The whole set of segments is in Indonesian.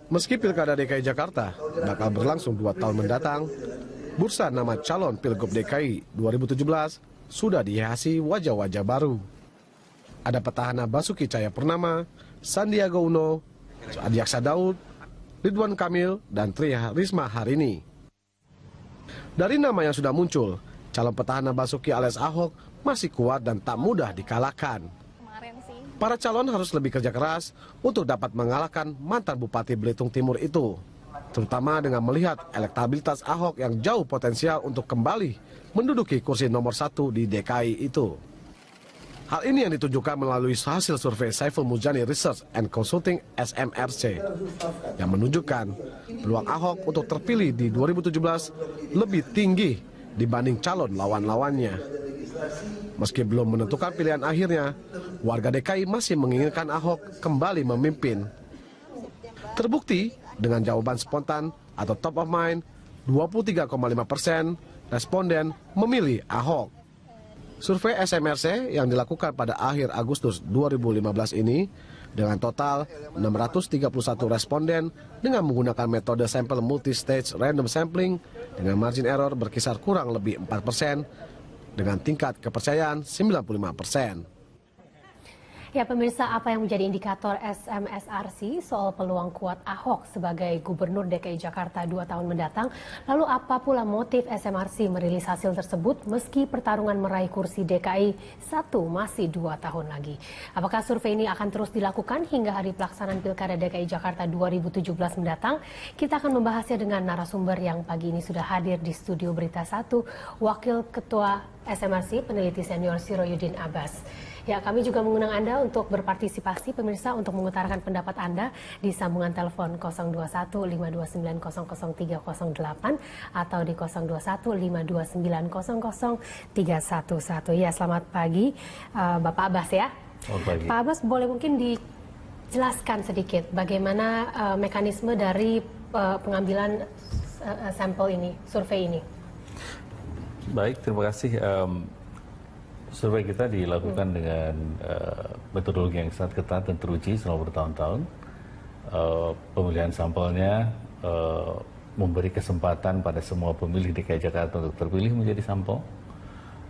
Meski Pilkada DKI Jakarta bakal berlangsung 2 tahun mendatang, bursa nama calon Pilgub DKI 2017 sudah dihiasi wajah-wajah baru. Ada petahana Basuki Cahayapurnama, Sandiaga Uno, Adiaksa Daud, Ridwan Kamil, dan Tri Risma Harini. Dari nama yang sudah muncul, calon petahana Basuki alias Ahok masih kuat dan tak mudah dikalahkan. Para calon harus lebih kerja keras untuk dapat mengalahkan mantan Bupati Belitung Timur itu, terutama dengan melihat elektabilitas Ahok yang jauh potensial untuk kembali menduduki kursi nomor 1 di DKI itu. Hal ini yang ditunjukkan melalui hasil survei Saiful Mujani Research and Consulting SMRC yang menunjukkan peluang Ahok untuk terpilih di 2017 lebih tinggi dibanding calon lawan-lawannya. Meski belum menentukan pilihan akhirnya, warga DKI masih menginginkan Ahok kembali memimpin. Terbukti dengan jawaban spontan atau top of mind, 23,5% responden memilih Ahok. Survei SMRC yang dilakukan pada akhir Agustus 2015 ini dengan total 631 responden dengan menggunakan metode sampel multi-stage random sampling dengan margin error berkisar kurang lebih 4%, dengan tingkat kepercayaan 95%. Ya pemirsa, apa yang menjadi indikator SMSRC soal peluang kuat Ahok sebagai Gubernur DKI Jakarta 2 tahun mendatang? Lalu apa pula motif SMRC merilis hasil tersebut meski pertarungan meraih kursi DKI 1 masih 2 tahun lagi? Apakah survei ini akan terus dilakukan hingga hari pelaksanaan Pilkada DKI Jakarta 2017 mendatang? Kita akan membahasnya dengan narasumber yang pagi ini sudah hadir di studio Berita 1, Wakil Ketua SMRC Peneliti Senior Siroyudin Abbas. Ya, kami juga mengundang Anda untuk berpartisipasi pemirsa untuk mengutarakan pendapat Anda di sambungan telepon 021-529-00308 atau di 021-529-00311. Ya, selamat pagi Bapak Abbas ya. Selamat pagi. Pak Abbas, boleh mungkin dijelaskan sedikit bagaimana mekanisme dari pengambilan sampel ini, survei ini? Baik, terima kasih. Survei kita dilakukan dengan metodologi yang sangat ketat dan teruji selama bertahun-tahun. Pemilihan sampelnya memberi kesempatan pada semua pemilih DKI Jakarta untuk terpilih menjadi sampel.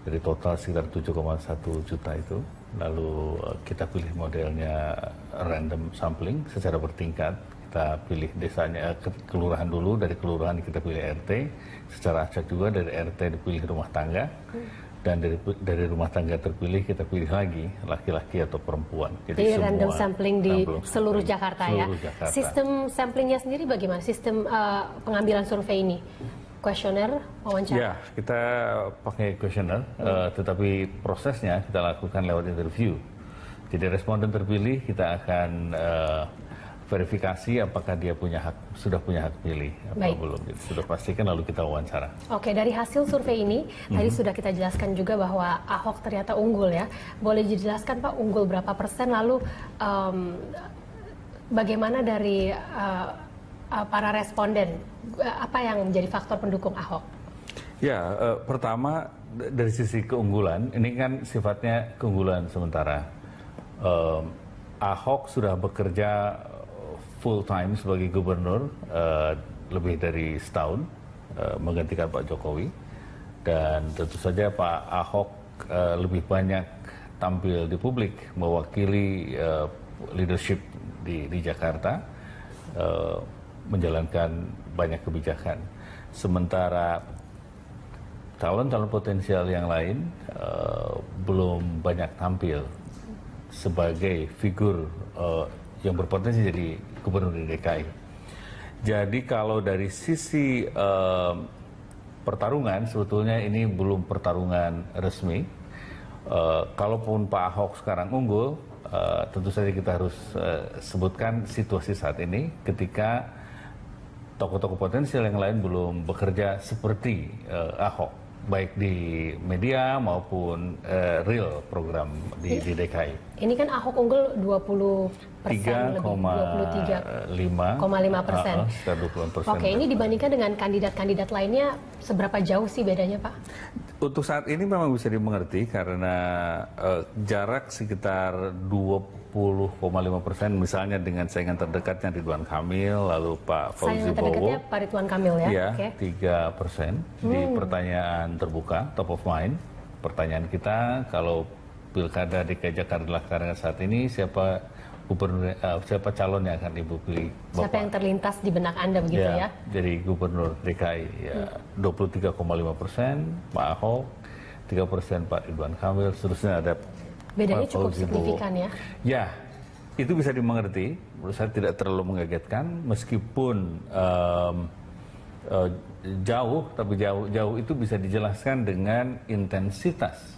Dari total sekitar 7,1 juta itu. Lalu kita pilih modelnya random sampling secara bertingkat. Kita pilih desanya, kelurahan dulu, dari kelurahan kita pilih RT. Secara acak juga dari RT dipilih rumah tangga. Dan dari rumah tangga terpilih kita pilih lagi laki-laki atau perempuan. Jadi random sampling di seluruh Jakarta ya. Jakarta. Sistem samplingnya sendiri bagaimana? Sistem pengambilan survei ini? Kuesioner, wawancara? Ya, kita pakai kuesioner, tetapi prosesnya kita lakukan lewat interview. Jadi responden terpilih kita akan verifikasi apakah dia sudah punya hak pilih atau belum. Sudah pastikan lalu kita wawancara. Oke, dari hasil survei ini tadi sudah kita jelaskan juga bahwa Ahok ternyata unggul ya. Boleh dijelaskan Pak, unggul berapa persen, lalu bagaimana dari para responden, apa yang menjadi faktor pendukung Ahok? Ya, pertama dari sisi keunggulan, ini kan sifatnya keunggulan sementara. Ahok sudah bekerja full time sebagai gubernur lebih dari setahun menggantikan Pak Jokowi, dan tentu saja Pak Ahok lebih banyak tampil di publik mewakili leadership di Jakarta, menjalankan banyak kebijakan. Sementara calon-calon potensial yang lain belum banyak tampil sebagai figur yang berpotensi jadi gubernur di DKI. Jadi kalau dari sisi pertarungan, sebetulnya ini belum pertarungan resmi. Kalaupun Pak Ahok sekarang unggul, tentu saja kita harus sebutkan situasi saat ini ketika tokoh-tokoh potensial yang lain belum bekerja seperti Ahok, baik di media maupun real program di DKI. Ini kan Ahok unggul 20% lebih, 23,5%. Sekitar 20%. Oke, ini dibandingkan dengan kandidat-kandidat lainnya, seberapa jauh sih bedanya Pak? Untuk saat ini memang bisa dimengerti karena jarak sekitar 20,5% misalnya dengan saingan terdekatnya Ridwan Kamil, lalu Pak Fauzi Saingan Bowo. terdekatnya Pak Ridwan Kamil ya? Ya, Oke. 3% di pertanyaan terbuka, top of mind. Pertanyaan kita, kalau Pilkada DKI Jakarta dilaksanakan saat ini, siapa calon yang akan Ibu pilih? Siapa yang terlintas di benak Anda begitu ya? Jadi Gubernur DKI ya 23,5%, Pak Ahok, 3% Pak Ridwan Kamil, seterusnya ada Bedanya Pak cukup Fauzi signifikan Bowo. ya? Ya, itu bisa dimengerti. Menurut saya tidak terlalu mengagetkan, meskipun jauh, tapi jauh itu bisa dijelaskan dengan intensitas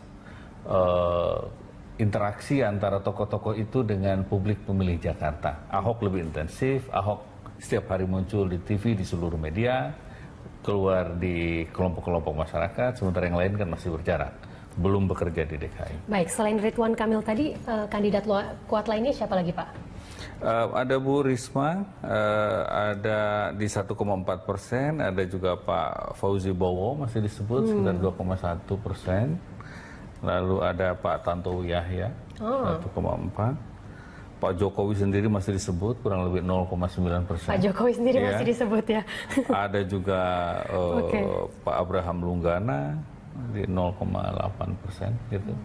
interaksi antara tokoh-tokoh itu dengan publik pemilih Jakarta. Ahok lebih intensif, Ahok setiap hari muncul di TV, di seluruh media, keluar di kelompok-kelompok masyarakat, sementara yang lain kan masih berjarak, belum bekerja di DKI. Baik, selain Ridwan Kamil tadi, kandidat kuat lainnya siapa lagi Pak? Ada Bu Risma, ada di 1,4%, ada juga Pak Fauzi Bowo masih disebut sekitar 2,1%. Lalu ada Pak Tantowi Yahya, 1,4%. Pak Jokowi sendiri masih disebut kurang lebih 0,9%. Pak Jokowi sendiri Ya. masih disebut ya? Ada juga Pak Abraham Lunggana di 0,8% gitu.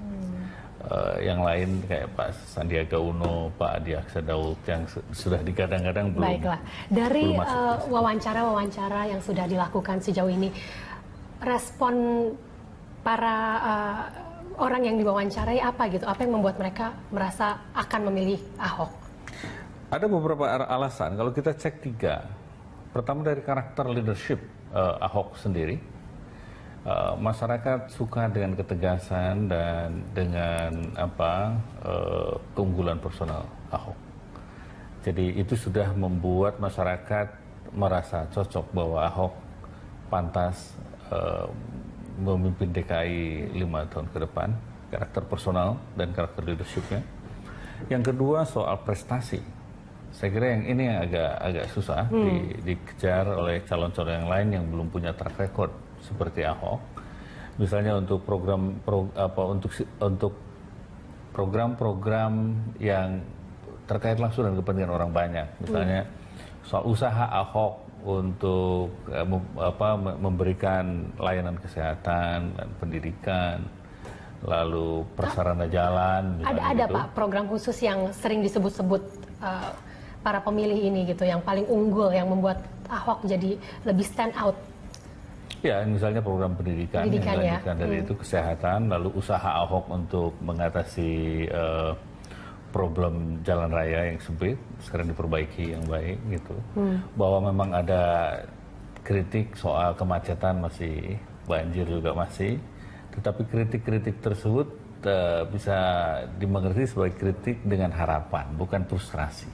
Yang lain kayak Pak Sandiaga Uno, Pak Adi Aksa Daud yang sudah digadang-gadang belum. Baiklah, dari belum masuk. wawancara-wawancara yang sudah dilakukan sejauh ini, respon para orang yang diwawancarai apa gitu? Apa yang membuat mereka merasa akan memilih Ahok? Ada beberapa alasan. Kalau kita cek 3, pertama dari karakter leadership Ahok sendiri. Masyarakat suka dengan ketegasan dan dengan keunggulan personal Ahok. Jadi itu sudah membuat masyarakat merasa cocok bahwa Ahok pantas memimpin DKI 5 tahun ke depan, karakter personal dan karakter leadershipnya. Yang kedua soal prestasi. Saya kira yang ini yang agak susah dikejar oleh calon-calon yang lain yang belum punya track record seperti Ahok. Misalnya untuk untuk program-program yang terkait langsung dengan kepentingan orang banyak. Misalnya soal usaha Ahok untuk memberikan layanan kesehatan dan pendidikan, lalu prasarana jalan. Ada Pak program khusus yang sering disebut-sebut para pemilih ini gitu, yang paling unggul, yang membuat Ahok jadi lebih stand out. Ya, misalnya program pendidikan yang dilanjutkan dari itu, kesehatan, lalu usaha Ahok untuk mengatasi problem jalan raya yang sempit sekarang diperbaiki yang baik gitu. Bahwa memang ada kritik soal kemacetan, masih banjir juga masih, tetapi kritik-kritik tersebut bisa dimengerti sebagai kritik dengan harapan, bukan frustrasi.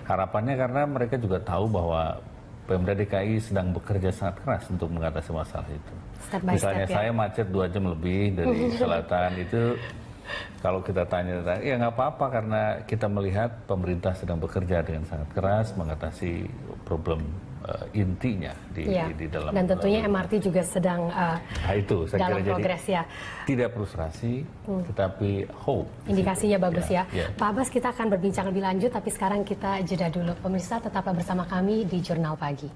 Harapannya karena mereka juga tahu bahwa Pemda DKI sedang bekerja sangat keras untuk mengatasi masalah itu. Misalnya saya macet 2 jam lebih dari selatan itu, kalau kita tanya, ya nggak apa-apa karena kita melihat pemerintah sedang bekerja dengan sangat keras mengatasi problem intinya di dalam. Dan tentunya MRT juga sedang itu, saya dalam kira progres ya. Tidak frustrasi, tetapi hope. Indikasinya bagus ya. Ya. Pak Abbas, kita akan berbincang lebih lanjut, tapi sekarang kita jeda dulu. Pemirsa, tetaplah bersama kami di Jurnal Pagi.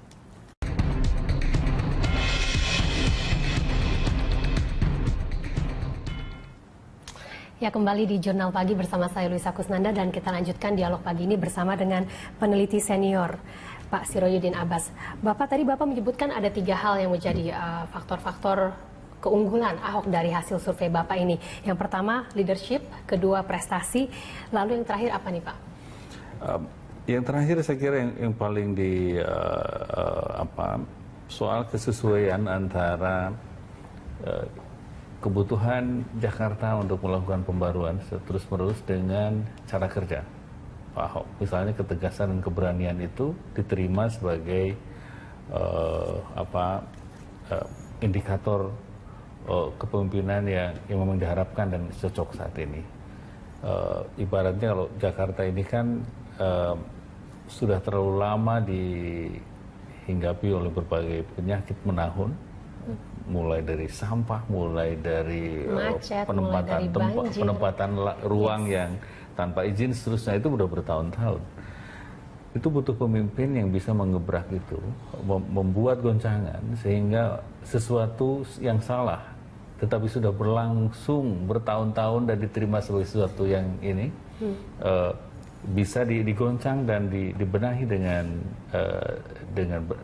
Ya, kembali di Jurnal Pagi bersama saya Luisa Kusnanda, dan kita lanjutkan dialog pagi ini bersama dengan peneliti senior Pak Siroyudin Abbas. Bapak menyebutkan ada 3 hal yang menjadi faktor-faktor keunggulan Ahok dari hasil survei Bapak ini. Yang pertama leadership, kedua prestasi, lalu yang terakhir apa nih Pak? Yang terakhir saya kira yang paling soal kesesuaian antara kebutuhan Jakarta untuk melakukan pembaruan terus-menerus dengan cara kerja Pak Ahok. Misalnya ketegasan dan keberanian itu diterima sebagai indikator kepemimpinan yang memang diharapkan dan cocok saat ini. Ibaratnya kalau Jakarta ini kan sudah terlalu lama dihinggapi oleh berbagai penyakit menahun, mulai dari sampah, mulai dari Macet, penempatan mulai dari banjir. penempatan ruang yang tanpa izin seterusnya, itu udah bertahun-tahun. Itu butuh pemimpin yang bisa mengebrak itu, membuat goncangan sehingga sesuatu yang salah tetapi sudah berlangsung bertahun-tahun dan diterima sebagai sesuatu yang ini bisa digoncang dan dibenahi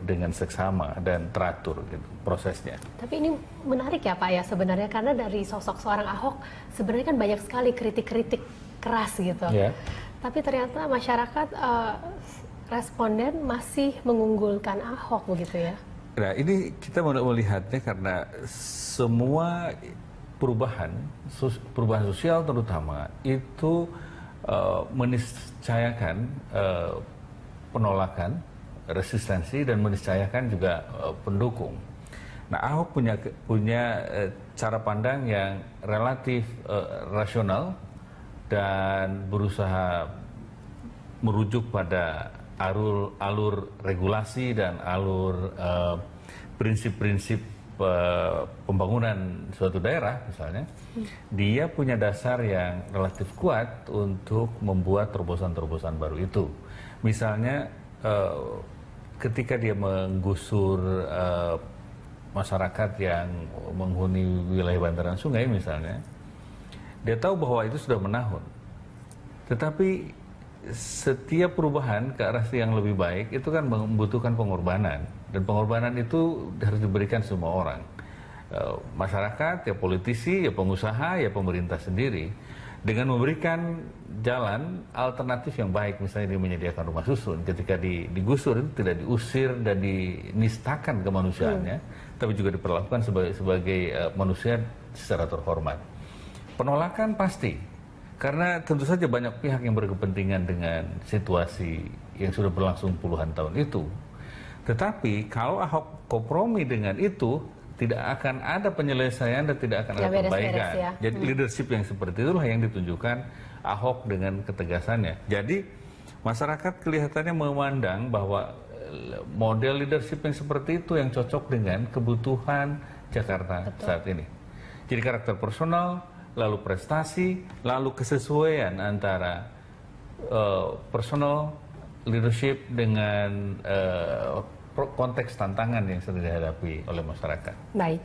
dengan seksama dan teratur gitu prosesnya. Tapi ini menarik ya Pak ya sebenarnya, karena dari sosok seorang Ahok sebenarnya kan banyak sekali kritik-kritik keras gitu. Ya. Tapi ternyata masyarakat responden masih mengunggulkan Ahok begitu ya. Nah, ini kita melihatnya karena semua perubahan sosial terutama itu meniscayakan penolakan, resistensi, dan meniscayakan juga pendukung. Nah, Ahok punya cara pandang yang relatif rasional dan berusaha merujuk pada alur regulasi dan alur prinsip-prinsip pembangunan suatu daerah misalnya. Dia punya dasar yang relatif kuat untuk membuat terobosan-terobosan baru itu. Misalnya ketika dia menggusur masyarakat yang menghuni wilayah bantaran sungai misalnya, dia tahu bahwa itu sudah menahun. Tetapi setiap perubahan ke arah yang lebih baik itu kan membutuhkan pengorbanan, dan pengorbanan itu harus diberikan semua orang, masyarakat, ya politisi, ya pengusaha, ya pemerintah sendiri, dengan memberikan jalan alternatif yang baik. Misalnya dia menyediakan rumah susun, ketika digusur itu tidak diusir dan dinistakan kemanusiaannya, tapi juga diperlakukan sebagai manusia secara terhormat. Penolakan pasti, karena tentu saja banyak pihak yang berkepentingan dengan situasi yang sudah berlangsung puluhan tahun itu. Tetapi kalau Ahok kompromi dengan itu, tidak akan ada penyelesaian dan tidak akan ada perbaikan. Ya. Jadi leadership yang seperti itulah yang ditunjukkan Ahok dengan ketegasannya. Jadi masyarakat kelihatannya memandang bahwa model leadership yang seperti itu yang cocok dengan kebutuhan Jakarta saat ini. Jadi karakter personal, lalu prestasi, lalu kesesuaian antara personal leadership dengan konteks tantangan yang sedang dihadapi oleh masyarakat. Baik.